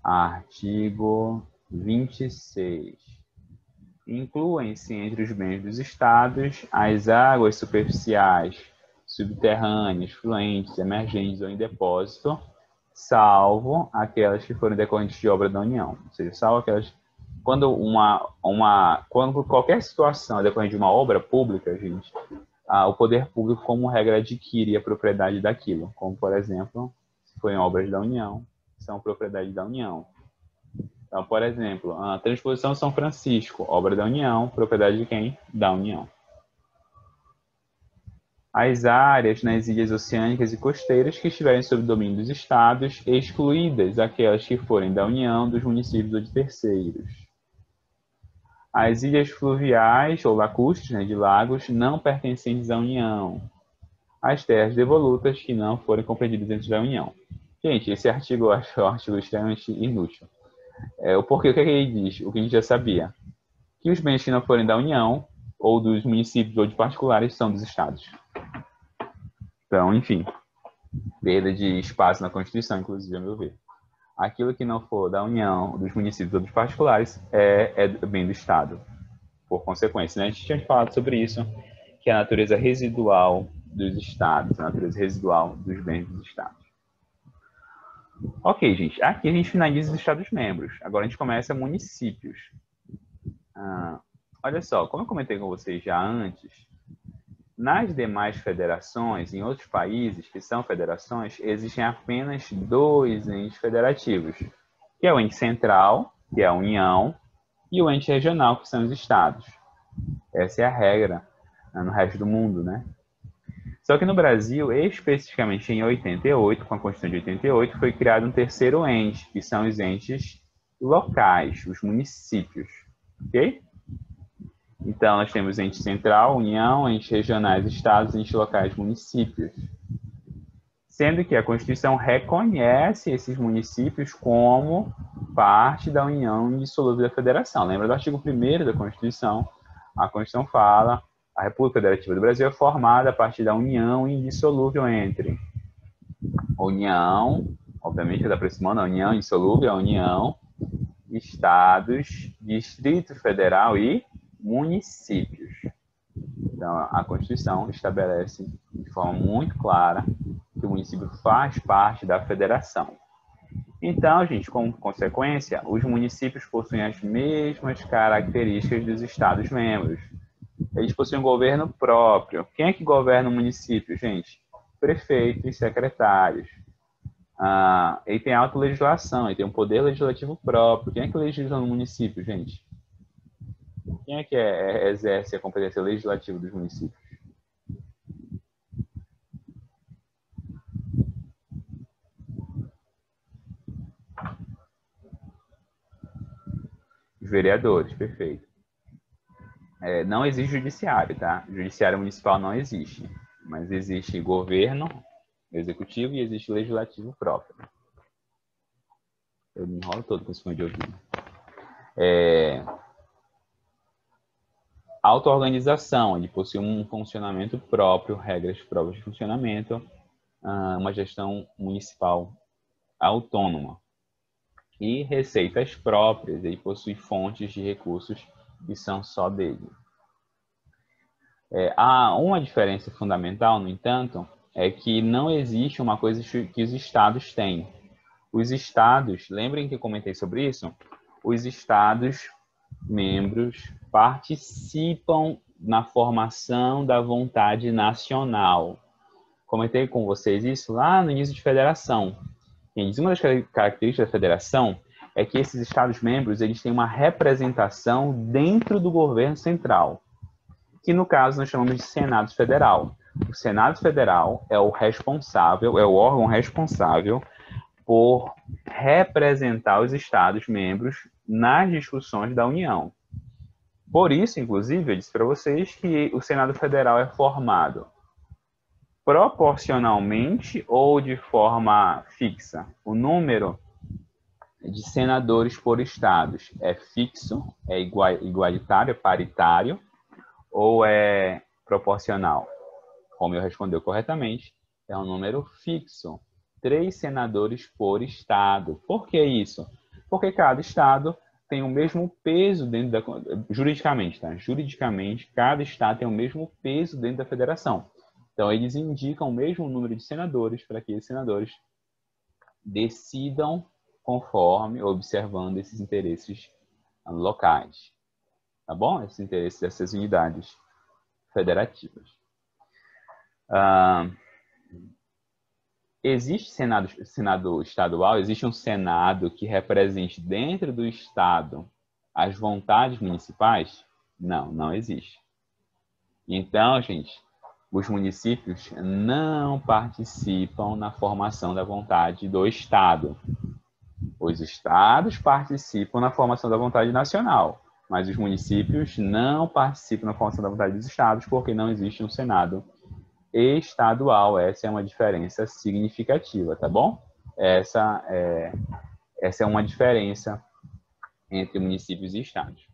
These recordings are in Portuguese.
Artigo 26. Incluem-se entre os bens dos estados as águas superficiais, subterrâneas, fluentes, emergentes ou em depósito, salvo aquelas que forem decorrentes de obra da União. Ou seja, salvo aquelas... Quando qualquer situação é decorrente de uma obra pública, gente, o poder público, como regra, adquire a propriedade daquilo. Como, por exemplo, se forem obras da União, são propriedade da União. Então, por exemplo, a Transposição São Francisco, obra da União, propriedade de quem? Da União. As áreas nas ilhas oceânicas e costeiras que estiverem sob domínio dos estados, excluídas aquelas que forem da União, dos municípios ou de terceiros. As ilhas fluviais ou lacustres, né, de lagos, não pertencentes à União. As terras devolutas que não forem compreendidas dentro da União. Gente, esse artigo eu acho um artigo extremamente inútil. O porquê, o que ele diz? O que a gente já sabia. Que os bens que não forem da União, ou dos municípios, ou de particulares, são dos estados. Então, enfim, perda de espaço na Constituição, inclusive, a meu ver. Aquilo que não for da União, dos municípios ou dos particulares, é bem do Estado. Por consequência, né? A gente tinha falado sobre isso, que é a natureza residual dos estados, a natureza residual dos bens dos estados. Ok, gente. Aqui a gente finaliza os Estados-membros. Agora a gente começa municípios. Olha só, como eu comentei com vocês já antes, nas demais federações, em outros países que são federações, existem apenas 2 entes federativos, que é o ente central, que é a União, e o ente regional, que são os estados. Essa é a regra no resto do mundo, né? Só que no Brasil, especificamente em 88, com a Constituição de 88, foi criado um terceiro ente, que são os entes locais, os municípios, ok? Então, nós temos ente central, União, entes regionais, estados, entes locais, municípios. Sendo que a Constituição reconhece esses municípios como parte da União indissolúvel da Federação. Lembra do artigo 1º da Constituição? A Constituição fala: a República Federativa do Brasil é formada a partir da união indissolúvel entre União, obviamente está aproximando a União indissolúvel, a União, Estados, Distrito Federal e municípios. Então, a Constituição estabelece de forma muito clara que o município faz parte da federação. Então, gente, como consequência, os municípios possuem as mesmas características dos Estados-membros. Eles possuem um governo próprio. Quem é que governa o município, gente? Prefeitos e secretários. Ele tem autolegislação, ele tem um poder legislativo próprio. Quem é que legisla no município, gente? Quem é que exerce a competência legislativa dos municípios? Os vereadores, perfeito. Não existe judiciário, tá? Judiciário municipal não existe, mas existe governo executivo e existe legislativo próprio. Eu me enrolo todo com esse fone de ouvido. Auto-organização, ele possui um funcionamento próprio, regras próprias de funcionamento, uma gestão municipal autônoma. E receitas próprias, ele possui fontes de recursos que são só dele. Há uma diferença fundamental, no entanto, é que não existe uma coisa que os estados têm. Os estados, lembrem que eu comentei sobre isso? Os estados membros participam na formação da vontade nacional. Comentei com vocês isso lá no início de federação. Uma das características da federação é que esses estados-membros eles têm uma representação dentro do governo central, que no caso nós chamamos de Senado Federal. O Senado Federal é o órgão responsável por representar os estados-membros nas discussões da União. Por isso, inclusive, eu disse para vocês que o Senado Federal é formado proporcionalmente ou de forma fixa. O número de senadores por estados é fixo, é igualitário, é paritário, ou é proporcional? Como eu respondeu corretamente, é um número fixo. 3 senadores por estado. Por que isso? porque cada estado tem o mesmo peso dentro da... Juridicamente, tá? Juridicamente, cada estado tem o mesmo peso dentro da federação. Então, eles indicam o mesmo número de senadores para que os senadores decidam conforme, observando esses interesses locais. Tá bom? Esses interesses dessas unidades federativas. Existe Senado estadual? Existe um Senado que represente dentro do Estado as vontades municipais? Não, não existe. Então, gente, os municípios não participam na formação da vontade do Estado. Os estados participam na formação da vontade nacional, mas os municípios não participam na formação da vontade dos estados porque não existe um Senado estadual. Essa é uma diferença significativa, tá bom? Essa é uma diferença entre municípios e estados.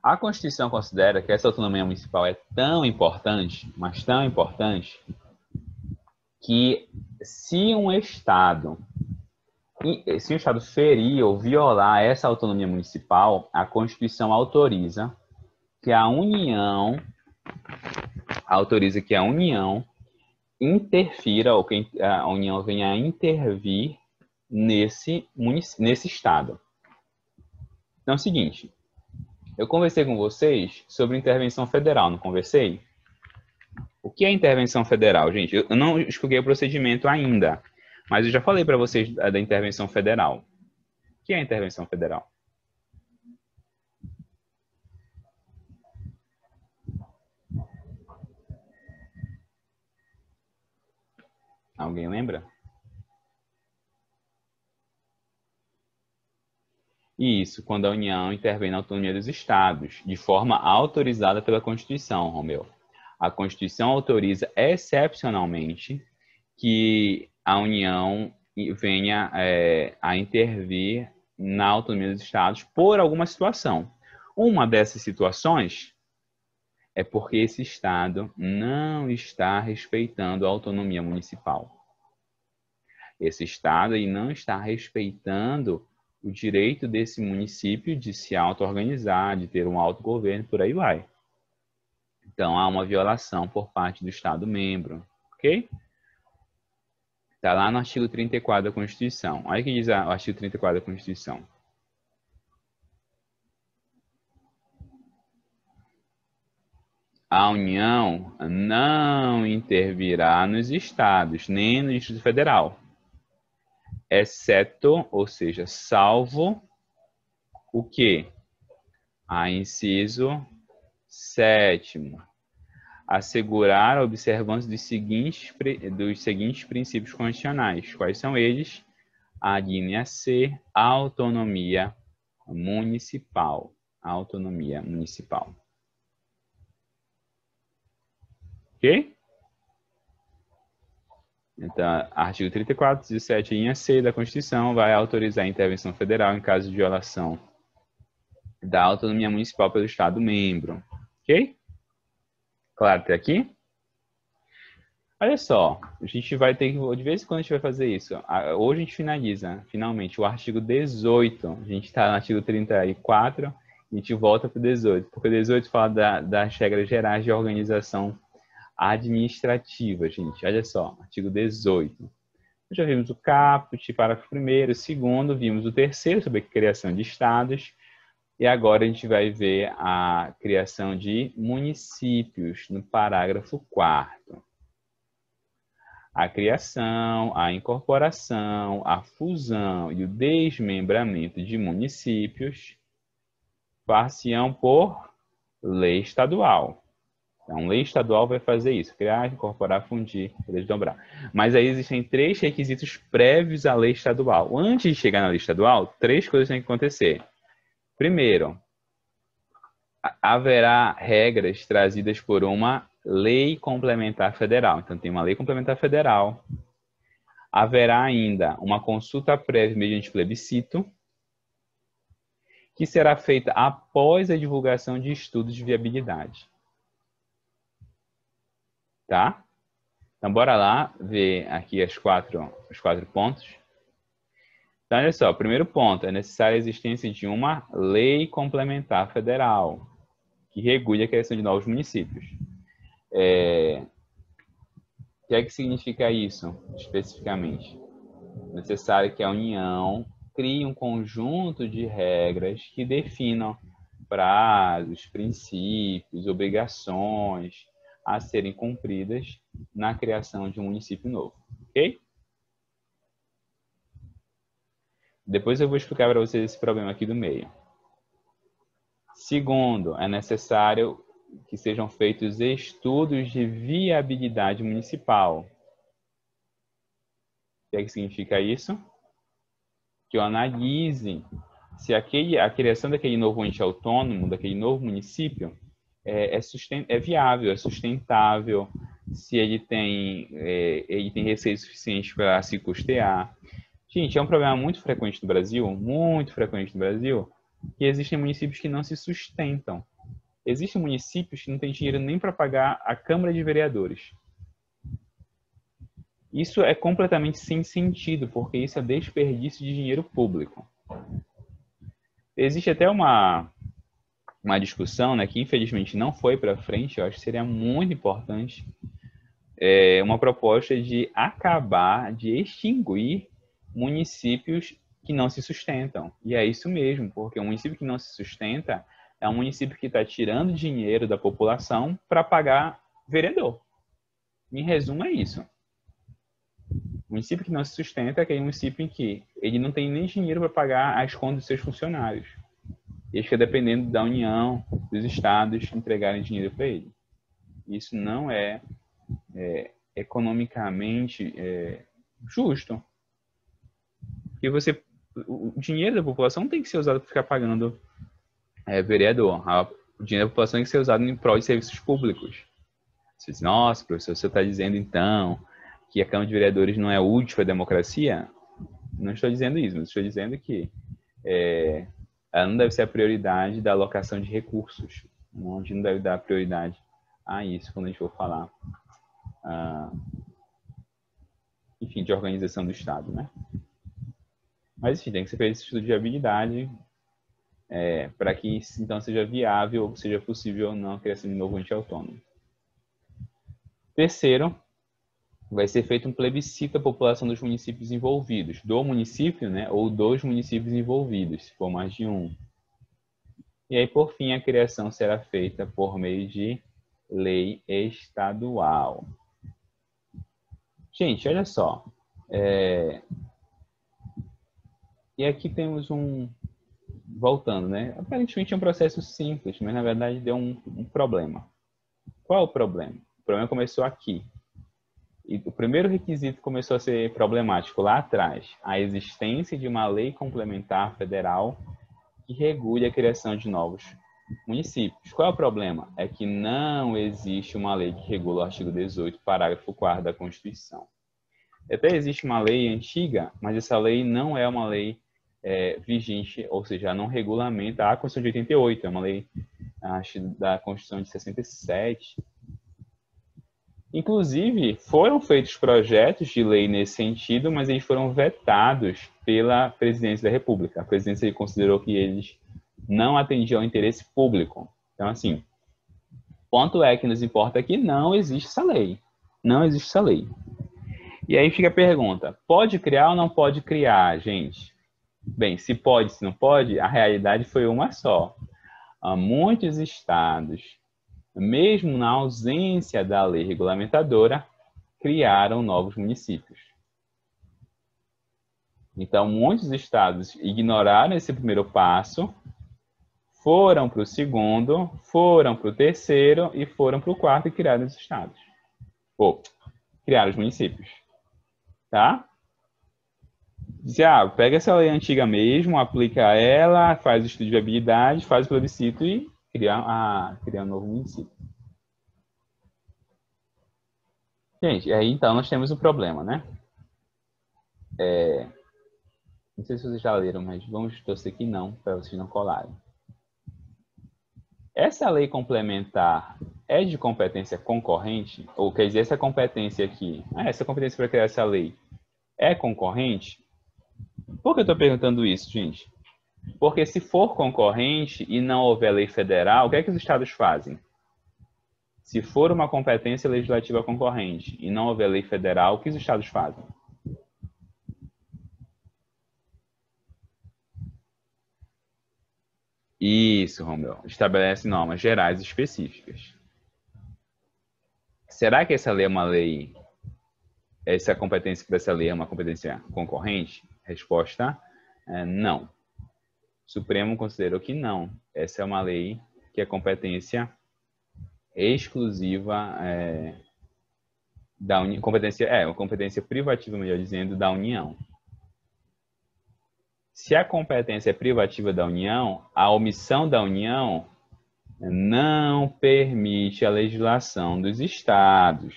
A Constituição considera que essa autonomia municipal é tão importante, mas tão importante, que se um Estado ferir ou violar essa autonomia municipal, a Constituição autoriza que a União interfira, ou que a União venha a intervir nesse Estado. Então é o seguinte, eu conversei com vocês sobre intervenção federal, não conversei? O que é intervenção federal, gente? Eu não expliquei o procedimento ainda, mas eu já falei para vocês da intervenção federal. O que é intervenção federal? Alguém lembra? Isso, quando a União intervém na autonomia dos estados, de forma autorizada pela Constituição, Romeu. A Constituição autoriza excepcionalmente que a União venha a intervir na autonomia dos estados por alguma situação. Uma dessas situações é porque esse estado não está respeitando a autonomia municipal. Esse estado aí não está respeitando o direito desse município de se auto-organizar, de ter um autogoverno, por aí vai. Então, há uma violação por parte do Estado membro, ok? Está lá no artigo 34 da Constituição. Olha o que diz o artigo 34 da Constituição. A União não intervirá nos estados, nem no Distrito Federal, exceto, ou seja, salvo o quê? A inciso 7º. Assegurar a observância dos seguintes princípios constitucionais. Quais são eles? A linha C, autonomia municipal. Autonomia municipal. Ok? Então, artigo 34, 17, linha C da Constituição, vai autorizar a intervenção federal em caso de violação da autonomia municipal pelo Estado membro. Ok? Claro até aqui? Olha só, a gente vai ter que, de vez em quando a gente vai fazer isso. Hoje a gente finaliza, finalmente, o artigo 18. A gente está no artigo 34 e a gente volta para o 18, porque o 18 fala das regras gerais de organização administrativa, gente. Olha só, artigo 18. Já vimos o caput, parágrafo 1º, 2º, vimos o 3º sobre a criação de estados, e agora a gente vai ver a criação de municípios no parágrafo 4º. A criação, a incorporação, a fusão e o desmembramento de municípios far-se-ão por lei estadual. Então, lei estadual vai fazer isso: criar, incorporar, fundir, desdobrar. Mas aí existem 3 requisitos prévios à lei estadual. Antes de chegar na lei estadual, 3 coisas têm que acontecer. Primeiro, haverá regras trazidas por uma lei complementar federal. Então, tem uma lei complementar federal. Haverá ainda uma consulta prévia mediante plebiscito, que será feita após a divulgação de estudos de viabilidade. Tá? Então, bora lá ver aqui os quatro pontos. Então, olha só, primeiro ponto, é necessária a existência de uma lei complementar federal que regule a criação de novos municípios. O que é que significa isso, especificamente? É necessário que a União crie um conjunto de regras que definam prazos, princípios, obrigações a serem cumpridas na criação de um município novo, ok? Depois eu vou explicar para vocês esse problema aqui do meio. Segundo, é necessário que sejam feitos estudos de viabilidade municipal. O que é que significa isso? Que eu analise se a criação daquele novo ente autônomo, daquele novo município, é viável, é sustentável, se ele tem receita suficiente para se custear. Gente, é um problema muito frequente no Brasil, que existem municípios que não se sustentam. Existem municípios que não têm dinheiro nem para pagar a Câmara de Vereadores. Isso é completamente sem sentido, porque isso é desperdício de dinheiro público. Existe até uma discussão, né, que infelizmente não foi para frente, eu acho que seria muito importante, uma proposta de acabar, de extinguir municípios que não se sustentam. E é isso mesmo, porque um município que não se sustenta é um município que está tirando dinheiro da população para pagar vereador. Em resumo, é isso. O município que não se sustenta é aquele município em que ele não tem nem dinheiro para pagar as contas dos seus funcionários. Ele fica dependendo da União, dos estados entregarem dinheiro para ele. Isso não é economicamente justo. Porque o dinheiro da população não tem que ser usado para ficar pagando vereador. O dinheiro da população tem que ser usado em prol de serviços públicos. Você diz, nossa, professor, você está dizendo então que a Câmara de Vereadores não é útil para a democracia? Não estou dizendo isso, mas estou dizendo que ela não deve ser a prioridade da alocação de recursos. A gente não deve dar prioridade a isso quando a gente for falar, enfim, de organização do Estado, né? Mas, enfim, tem que ser feito esse estudo de viabilidade para que, então, seja viável, seja possível ou não a criação de novo ente autônomo. Terceiro, vai ser feito um plebiscito à população dos municípios envolvidos, do município, né, ou dos municípios envolvidos, se for mais de um. E aí, por fim, a criação será feita por meio de lei estadual. Gente, olha só. E aqui temos voltando, né? Aparentemente é um processo simples, mas na verdade deu um problema. Qual é o problema? O problema começou aqui. E o primeiro requisito começou a ser problemático lá atrás, a existência de uma lei complementar federal que regule a criação de novos municípios. Qual é o problema? É que não existe uma lei que regula o artigo 18, parágrafo 4º da Constituição. Até existe uma lei antiga, mas essa lei não é uma lei vigente, ou seja, não regulamenta a Constituição de 88, é uma lei, acho, da Constituição de 67. Inclusive, foram feitos projetos de lei nesse sentido, mas eles foram vetados pela Presidência da República. A presidência considerou que eles não atendiam ao interesse público. Então, assim, ponto é que nos importa que não existe essa lei. Não existe essa lei. E aí fica a pergunta, pode criar ou não pode criar, gente? Bem, se pode, se não pode, a realidade foi uma só. Muitos estados, mesmo na ausência da lei regulamentadora, criaram novos municípios. Então, muitos estados ignoraram esse primeiro passo, foram para o segundo, foram para o terceiro e foram para o quarto e criaram os estados. Ou, criaram os municípios. Tá? Diz, pega essa lei antiga mesmo, aplica ela, faz o estudo de viabilidade, faz o plebiscito e cria um novo município. Gente, aí então nós temos um problema, né? Não sei se vocês já leram, mas vamos torcer que não, para vocês não colarem. Essa lei complementar é de competência concorrente, ou quer dizer, essa competência aqui, essa competência para criar essa lei é concorrente? Por que eu estou perguntando isso, gente? Porque se for concorrente e não houver lei federal, o que é que os estados fazem? Se for uma competência legislativa concorrente e não houver lei federal, o que os estados fazem? Isso, Romeu. Estabelece normas gerais específicas. Será que essa lei é uma lei, essa competência para essa lei é uma competência concorrente? Resposta é não. O Supremo considerou que não. Essa é uma lei que é competência exclusiva da União, uma competência privativa, melhor dizendo, da União. Se a competência é privativa da União, a omissão da União não permite a legislação dos estados.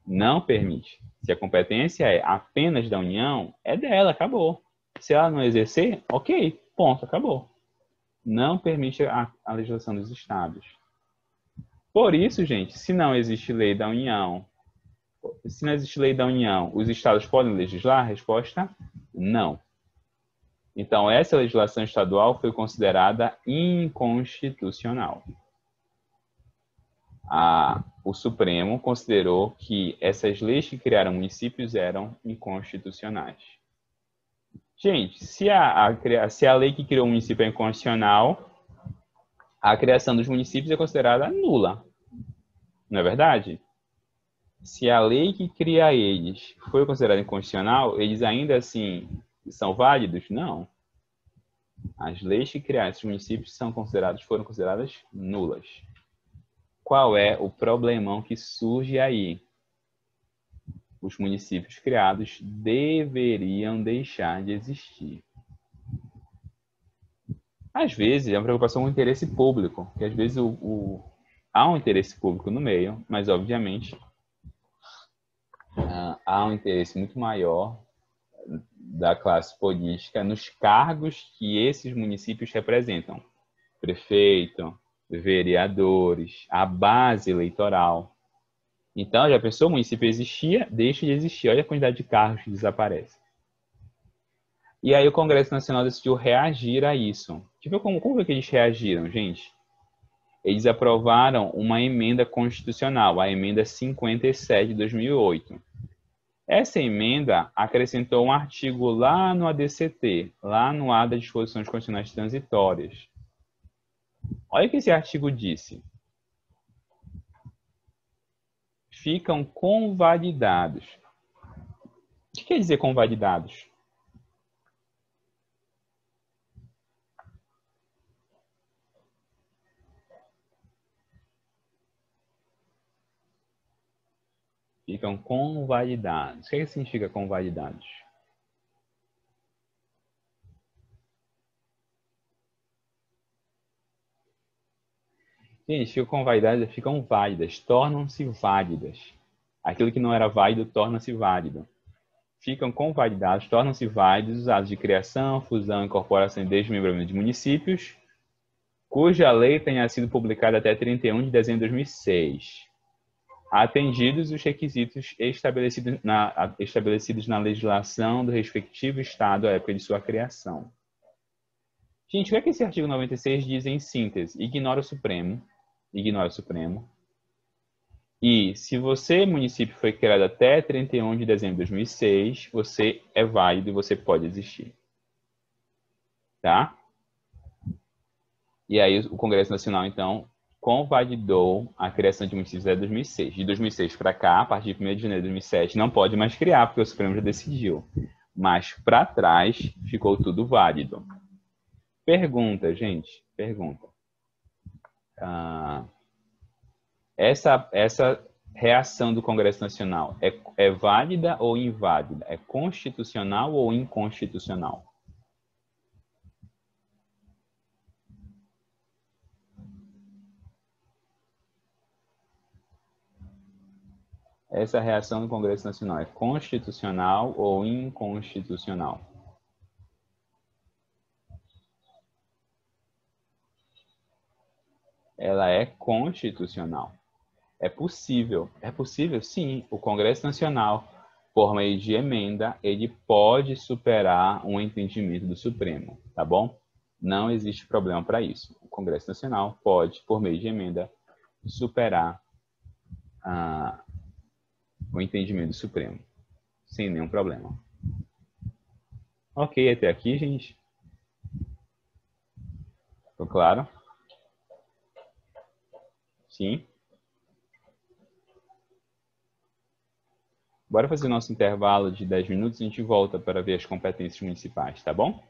Não permite. Se a competência é apenas da União, é dela, acabou. Se ela não exercer, ok, ponto, acabou. Não permite a legislação dos estados. Por isso, gente, se não existe lei da União, os estados podem legislar? Resposta, não. Então, essa legislação estadual foi considerada inconstitucional. O Supremo considerou que essas leis que criaram municípios eram inconstitucionais. Gente, se a lei que criou o município é inconstitucional, a criação dos municípios é considerada nula. Não é verdade? Se a lei que cria eles foi considerada inconstitucional, eles ainda assim são válidos? Não. As leis que criaram esses municípios foram consideradas nulas. Qual é o problemão que surge aí? Os municípios criados deveriam deixar de existir. Às vezes, é uma preocupação com o interesse público, que às vezes há um interesse público no meio, mas, obviamente, há um interesse muito maior da classe política nos cargos que esses municípios representam. Prefeito, vereadores, a base eleitoral. Então, já pensou, o município existia, deixa de existir. Olha a quantidade de cargos que desaparece. E aí o Congresso Nacional decidiu reagir a isso. Como foi que eles reagiram, gente? Eles aprovaram uma emenda constitucional, a emenda 57 de 2008. Essa emenda acrescentou um artigo lá no ADCT, lá no A das Disposições Constitucionais Transitórias. Olha o que esse artigo disse. Ficam convalidados. O que quer dizer convalidados? Ficam convalidados. O que significa convalidados? Gente, ficam convalidadas, ficam válidas, tornam-se válidas. Aquilo que não era válido torna-se válido. Ficam convalidados, tornam-se válidos os atos de criação, fusão, incorporação e desmembramento de municípios, cuja lei tenha sido publicada até 31 de dezembro de 2006. Atendidos os requisitos estabelecidos na legislação do respectivo Estado à época de sua criação. Gente, o que é que esse artigo 96 diz em síntese? Ignora o Supremo. E se você, município, foi criado até 31 de dezembro de 2006, você é válido e você pode existir. Tá? E aí o Congresso Nacional, então, convalidou a criação de municípios até 2006. De 2006 para cá, a partir de 1º de janeiro de 2007, não pode mais criar, porque o Supremo já decidiu. Mas para trás, ficou tudo válido. Pergunta, gente. Pergunta. Essa reação do Congresso Nacional é válida ou inválida? É constitucional ou inconstitucional? Essa reação do Congresso Nacional é constitucional ou inconstitucional? ela é constitucional. É possível sim, o Congresso Nacional, por meio de emenda, ele pode superar um entendimento do Supremo, tá bom? Não existe problema para isso. O Congresso Nacional pode, por meio de emenda, superar o entendimento do Supremo, sem nenhum problema. Ok, até aqui, gente? Ficou claro? Sim? Bora fazer o nosso intervalo de 10 minutos e a gente volta para ver as competências municipais, tá bom?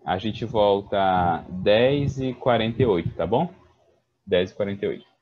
A gente volta 10h48, tá bom? 10h48.